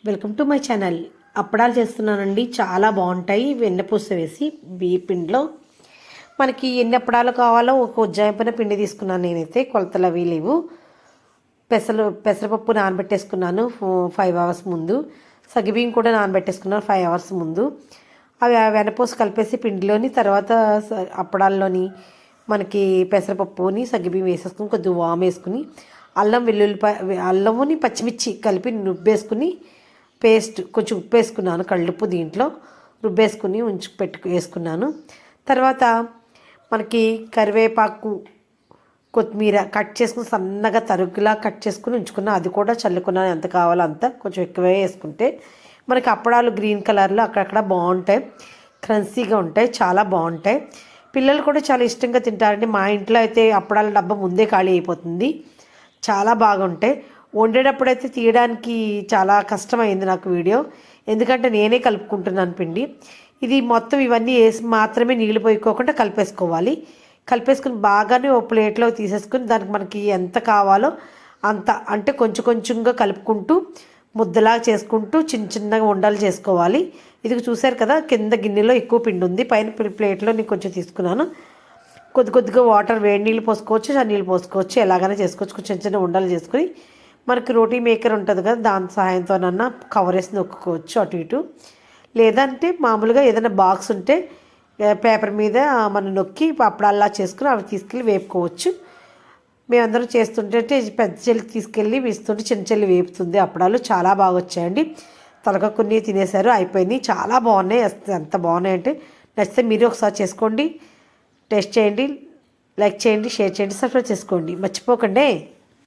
Welcome to my channel. అప్పడాలు చేస్తున్నానండి, చాలా బాగుంటాయి. వెన్నపూస వేసి బియ్య పిండిలో మనకి ఎన్ని అప్పడాలు కావాలో ఒక ఉజ్జాయింపున పిండి తీసుకున్నాను. నేనైతే కొలతలు అవి లేవు. పెసరపప్పు నానబెట్టేసుకున్నాను 5 అవర్స్ ముందు. సగ్గుబియ్యం కూడా నానబెట్టేసుకున్నాను 5 అవర్స్ ముందు. అవి వెన్నపూస కలిపేసి పిండిలోని తర్వాత అప్పడాల్లోని మనకి పెసరపప్పుని సగ్గుబియ్యం వేసేసుకుని కొద్దిగా వాము వేసుకుని అల్లముని పచ్చిమిర్చి కలిపి రుబ్బేసుకుని పేస్ట్ కొంచెం ఉప్పు వేసుకున్నాను, కళ్ళుప్పు దీంట్లో రుబ్బేసుకుని వేసుకున్నాను. తర్వాత మనకి కరివేపాకు కొత్తిమీర కట్ చేసుకుని సన్నగా తరుగులా కట్ చేసుకుని ఉంచుకున్నాను. అది కూడా చల్లుకున్నాను, ఎంత కావాలో అంత, కొంచెం ఎక్కువే వేసుకుంటే మనకి అప్పడాలు గ్రీన్ కలర్లో అక్కడక్కడ బాగుంటాయి, క్రంచీగా ఉంటాయి, చాలా బాగుంటాయి. పిల్లలు కూడా చాలా ఇష్టంగా తింటారండి. మా ఇంట్లో అయితే అప్పడాల డబ్బా ముందే ఖాళీ అయిపోతుంది, చాలా బాగుంటాయి. వండేటప్పుడైతే తీయడానికి చాలా కష్టమైంది నాకు వీడియో, ఎందుకంటే నేనే కలుపుకుంటున్నాను పిండి. ఇది మొత్తం ఇవన్నీ వేసి మాత్రమే నీళ్ళు పోయికోకుండా కలిపేసుకుని బాగానే ఓ ప్లేట్లో తీసేసుకుని దానికి మనకి ఎంత కావాలో అంత, అంటే కొంచెం కొంచెంగా కలుపుకుంటూ ముద్దలా చేసుకుంటూ చిన్న చిన్నగా ఉండలు చేసుకోవాలి. ఇది చూసారు కదా, కింద గిన్నెలో ఎక్కువ పిండి ఉంది, పైన ప్లేట్లో నేను కొంచెం తీసుకున్నాను. కొద్దిగా వాటర్, వేడి నీళ్ళు పోసుకోవచ్చు, చన్నీళ్ళు పోసుకోవచ్చు, ఎలాగైనా చేసుకోవచ్చు. కొంచెం చిన్న ఉండలు చేసుకుని మనకి రోటీ మేకర్ ఉంటుంది కదా, దాని సహాయంతోనన్నా కవర్ వేసి నొక్కుకోవచ్చు అటు ఇటు. లేదంటే మామూలుగా ఏదైనా బాక్స్ ఉంటే పేపర్ మీద మనం నొక్కి అప్పుడల్లా చేసుకుని అవి తీసుకెళ్ళి వేపుకోవచ్చు. మేమందరం చేస్తుంటే పెద్ద చెల్లి తీసుకెళ్ళి వేస్తుంటే చిన్న చెల్లి వేపుతుంది. అప్పడాలు చాలా బాగా వచ్చాయండి. త్వరగా కొన్ని తినేశారు, అయిపోయినాయి. చాలా బాగున్నాయి, ఎంత బాగున్నాయి అంటే నచ్చితే మీరు ఒకసారి చేసుకోండి, టేస్ట్ చేయండి, లైక్ చేయండి, షేర్ చేయండి, సబ్స్క్రైబ్ చేసుకోండి, మర్చిపోకండి.